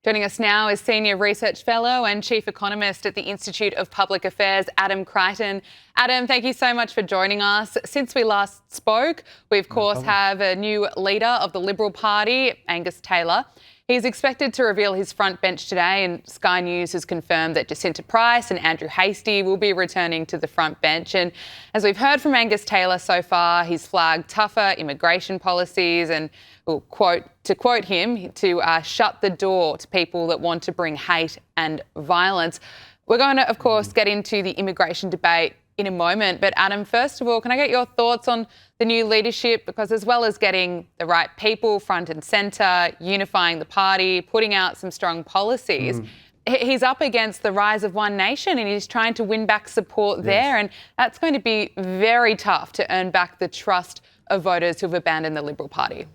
Joining us now is Senior Research Fellow and Chief Economist at the Institute of Public Affairs, Adam Creighton. Adam, thank you so much for joining us. Since we last spoke, we of course have a new leader of the Liberal Party, Angus Taylor. He's expected to reveal his front bench today, and Sky News has confirmed that Jacinta Price and Andrew Hastie will be returning to the front bench. And as we've heard from Angus Taylor so far, he's flagged tougher immigration policies and, to quote him, to shut the door to people that want to bring hate and violence. We're going to, of course, get into the immigration debate in a moment. But Adam, first of all, can I get your thoughts on the new leadership? Because as well as getting the right people front and centre, unifying the party, putting out some strong policies, he's up against the rise of One Nation and he's trying to win back support there. And that's going to be very tough to earn back the trust of voters who've abandoned the Liberal Party.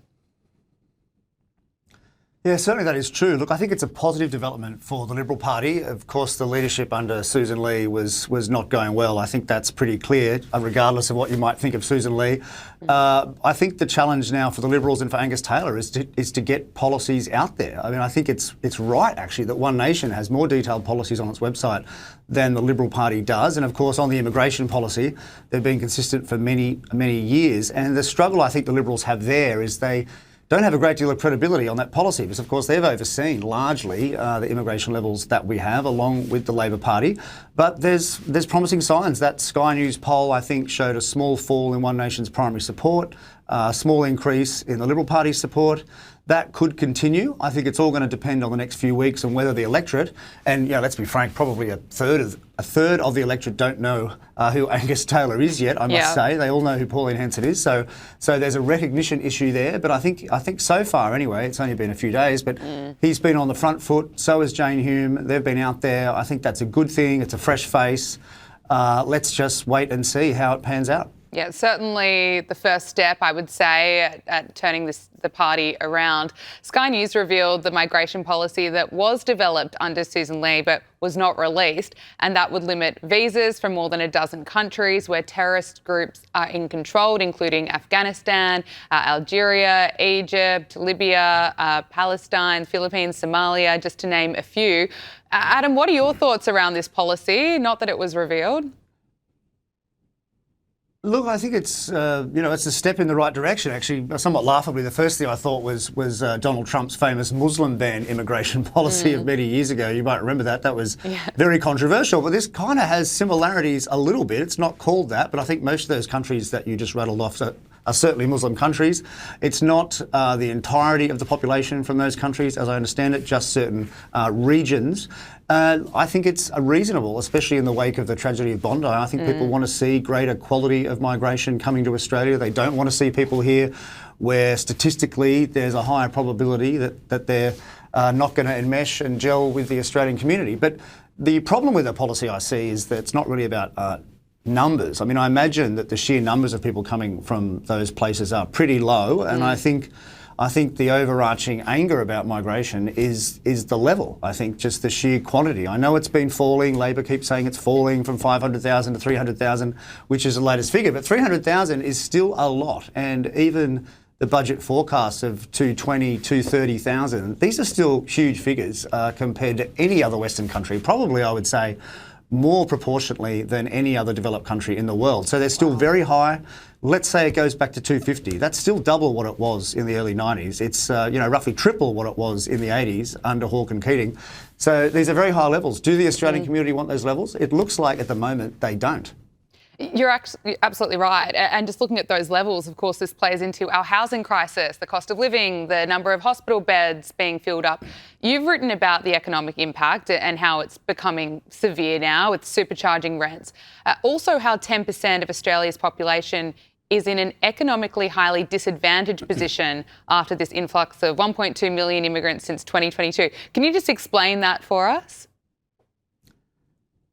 Yeah, certainly that is true. Look, I think it's a positive development for the Liberal Party. Of course, the leadership under Susan Lee was not going well. I think that's pretty clear, regardless of what you might think of Susan Lee. I think the challenge now for the Liberals and for Angus Taylor is to get policies out there. I mean, I think it's right, actually, that One Nation has more detailed policies on its website than the Liberal Party does. And of course, on the immigration policy, they've been consistent for many, many years. And the struggle I think the Liberals have there is they don't have a great deal of credibility on that policy because, of course, they've overseen largely the immigration levels that we have, along with the Labor Party. But there's promising signs. That Sky News poll, I think, showed a small fall in One Nation's primary support, a small increase in the Liberal Party's support. That could continue. I think it's all going to depend on the next few weeks on whether the electorate, and let's be frank, probably a third of the electorate don't know who Angus Taylor is yet. I must say they all know who Pauline Hanson is. So there's a recognition issue there. But I think so far anyway, it's only been a few days, but he's been on the front foot. So has Jane Hume. They've been out there. I think that's a good thing. It's a fresh face. Let's just wait and see how it pans out. Yeah, certainly the first step, I would say, at turning the party around. Sky News revealed the migration policy that was developed under Susan Lee but was not released, and that would limit visas from more than a dozen countries where terrorist groups are in control, including Afghanistan, Algeria, Egypt, Libya, Palestine, Philippines, Somalia, just to name a few. Adam, what are your thoughts around this policy? Not that it was revealed. Look, I think it's it's a step in the right direction. Actually, somewhat laughably, the first thing I thought was Donald Trump's famous Muslim ban immigration policy of many years ago. You might remember that. That was very controversial. But this kind of has similarities a little bit. It's not called that, but I think most of those countries that you just rattled off are certainly Muslim countries. It's not the entirety of the population from those countries, as I understand it, just certain regions. I think it's reasonable, especially in the wake of the tragedy of Bondi. I think people want to see greater quality of migration coming to Australia. They don't want to see people here where statistically there's a higher probability that they're not going to enmesh and gel with the Australian community. But the problem with the policy I see is that it's not really about numbers. I mean, I imagine that the sheer numbers of people coming from those places are pretty low, and I think the overarching anger about migration is the level. I think just the sheer quantity. I know it's been falling. Labor keeps saying it's falling from 500,000 to 300,000, which is the latest figure. But 300,000 is still a lot. And even the budget forecasts of 220, 230,000, these are still huge figures compared to any other Western country. Probably, I would say, more proportionately than any other developed country in the world. So they're still very high. Let's say it goes back to 250. That's still double what it was in the early 90s. It's roughly triple what it was in the 80s under Hawke and Keating. So these are very high levels. Do the Australian community want those levels? It looks like at the moment they don't. You're absolutely right. And just looking at those levels, of course, this plays into our housing crisis, the cost of living, the number of hospital beds being filled up. You've written about the economic impact and how it's becoming severe now with supercharging rents. Also how 10% of Australia's population is in an economically highly disadvantaged position after this influx of 1.2 million immigrants since 2022. Can you just explain that for us?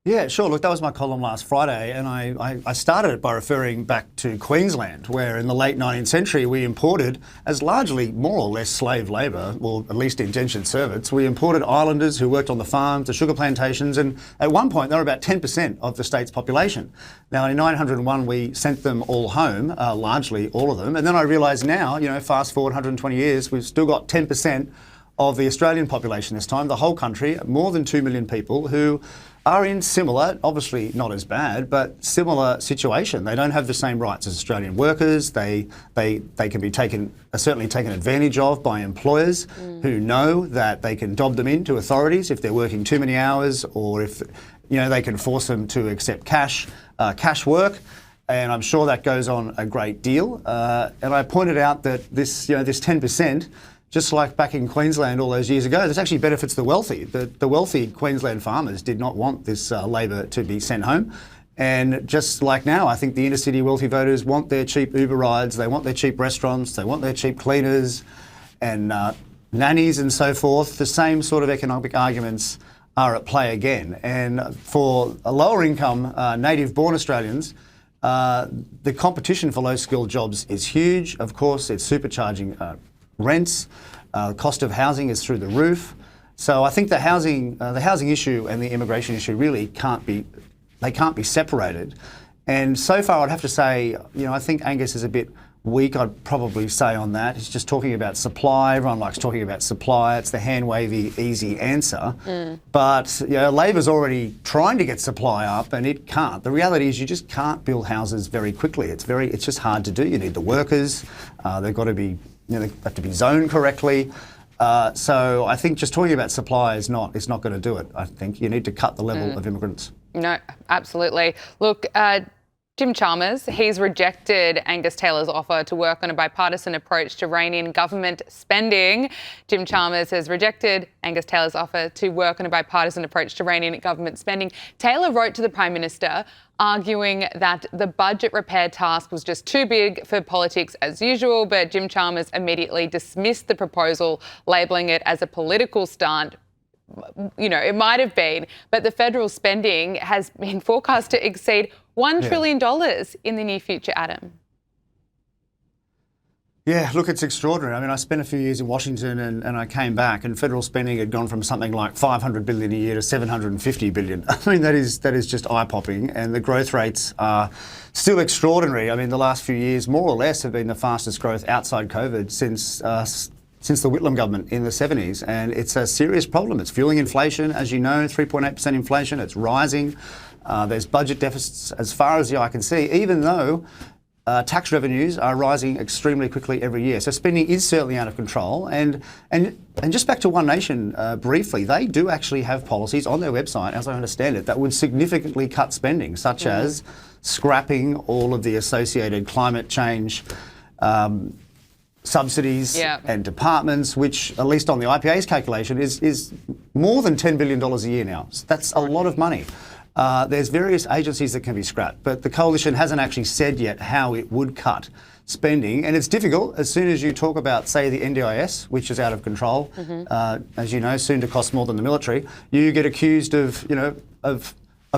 Yeah, sure. Look, that was my column last Friday, and I started it by referring back to Queensland, where in the late 19th century we imported, as largely more or less slave labour, or at least indentured servants, we imported islanders who worked on the farms, the sugar plantations, and at one point they were about 10% of the state's population. Now, in 1901 we sent them all home, largely all of them, and then I realised now, fast forward 120 years, we've still got 10% of the Australian population this time, the whole country, more than 2 million people who are in similar, obviously not as bad, but similar situation. They don't have the same rights as Australian workers. They can be certainly taken advantage of by employers who know that they can dob them into authorities if they're working too many hours, or if they can force them to accept cash work. And I'm sure that goes on a great deal. And I pointed out that this 10%. Just like back in Queensland all those years ago, this actually benefits the wealthy. The wealthy Queensland farmers did not want this labour to be sent home. And just like now, I think the inner city wealthy voters want their cheap Uber rides, they want their cheap restaurants, they want their cheap cleaners and nannies and so forth. The same sort of economic arguments are at play again. And for a lower income native-born Australians, the competition for low-skilled jobs is huge. Of course, it's supercharging rents, cost of housing is through the roof. So I think the housing issue and the immigration issue really can't be separated. And so far, I'd have to say, I think Angus is a bit weak, I'd probably say, on that. He's just talking about supply. Everyone likes talking about supply. It's the hand-wavy, easy answer. But Labor's already trying to get supply up, and it can't. The reality is you just can't build houses very quickly. It's just hard to do. You need the workers. They've got to be they have to be zoned correctly. So I think just talking about supply is not going to do it. I think you need to cut the level of immigrants. No, absolutely. Look, Jim Chalmers, he's rejected Angus Taylor's offer to work on a bipartisan approach to rein in government spending. Jim Chalmers has rejected Angus Taylor's offer to work on a bipartisan approach to rein in government spending. Taylor wrote to the Prime Minister arguing that the budget repair task was just too big for politics as usual, but Jim Chalmers immediately dismissed the proposal, labelling it as a political stunt. It might have been, but the federal spending has been forecast to exceed $1 trillion in the near future, Adam. Yeah, look, it's extraordinary. I mean, I spent a few years in Washington and I came back and federal spending had gone from something like $500 billion a year to $750 billion. I mean, that is just eye-popping, and the growth rates are still extraordinary. I mean, the last few years, more or less, have been the fastest growth outside COVID since the Whitlam government in the 70s, and it's a serious problem. It's fueling inflation, as you know, 3.8% inflation. It's rising. There's budget deficits as far as the eye can see, even though tax revenues are rising extremely quickly every year. So spending is certainly out of control. And just back to One Nation briefly, they do actually have policies on their website, as I understand it, that would significantly cut spending, such as scrapping all of the associated climate change subsidies and departments, which, at least on the IPA's calculation, is more than $10 billion a year now. So that's a lot of money. There's various agencies that can be scrapped, but the coalition hasn't actually said yet how it would cut spending. And it's difficult as soon as you talk about, say, the NDIS, which is out of control, as you know, soon to cost more than the military. You get accused of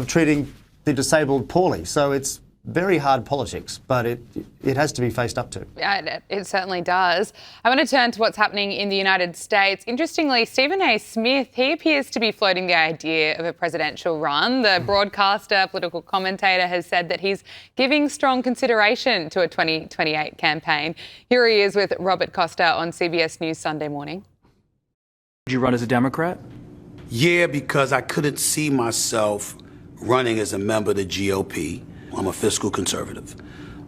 treating the disabled poorly. So it's very hard politics, but it has to be faced up to. Yeah, it certainly does. I want to turn to what's happening in the United States. Interestingly, Stephen A. Smith, he appears to be floating the idea of a presidential run. The broadcaster, political commentator, has said that he's giving strong consideration to a 2028 campaign. Here he is with Robert Costa on CBS News Sunday Morning. Would you run as a Democrat? Yeah, because I couldn't see myself running as a member of the GOP. I'm a fiscal conservative.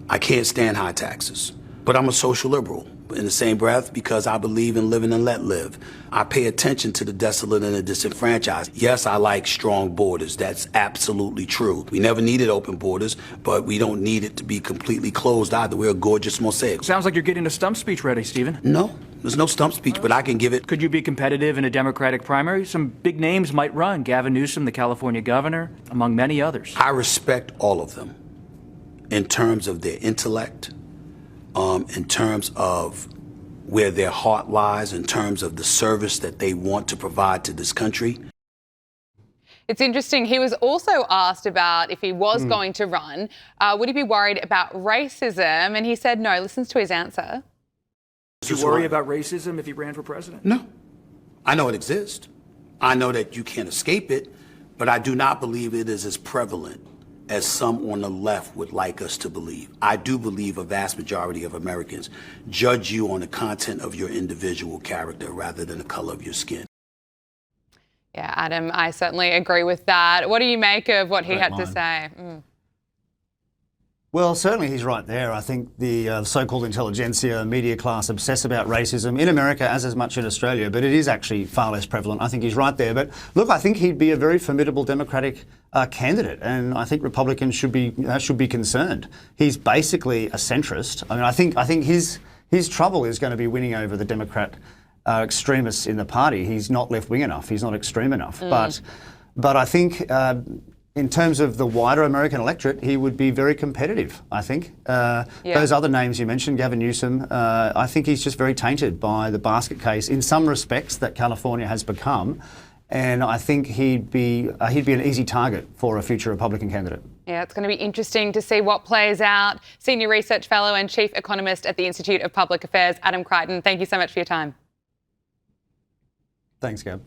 I can't stand high taxes, but I'm a social liberal in the same breath because I believe in living and let live. I pay attention to the desolate and the disenfranchised. Yes, I like strong borders. That's absolutely true. We never needed open borders, but we don't need it to be completely closed either. We're a gorgeous mosaic. Sounds like you're getting a stump speech ready, Stephen. No, there's no stump speech, but I can give it. Could you be competitive in a Democratic primary? Some big names might run. Gavin Newsom, the California governor, among many others. I respect all of them in terms of their intellect, in terms of where their heart lies, in terms of the service that they want to provide to this country. It's interesting. He was also asked about if he was going to run, would he be worried about racism? And he said no. Listen to his answer. Would you worry about racism if he ran for president? No. I know it exists. I know that you can't escape it, but I do not believe it is as prevalent as some on the left would like us to believe. I do believe a vast majority of Americans judge you on the content of your individual character rather than the color of your skin. Yeah, Adam, I certainly agree with that. What do you make of what he Great had line. to say? Well, certainly he's right there. I think the so-called intelligentsia, media class obsess about racism in America as much in Australia, but it is actually far less prevalent. I think he's right there. But look, I think he'd be a very formidable Democratic candidate, and I think Republicans should be concerned. He's basically a centrist. I mean, I think his trouble is going to be winning over the Democrat extremists in the party. He's not left-wing enough. He's not extreme enough. But I think. In terms of the wider American electorate, he would be very competitive, I think. Those other names you mentioned, Gavin Newsom, I think he's just very tainted by the basket case in some respects that California has become. And I think he'd be an easy target for a future Republican candidate. Yeah, it's going to be interesting to see what plays out. Senior Research Fellow and Chief Economist at the Institute of Public Affairs, Adam Creighton, thank you so much for your time. Thanks, Gab.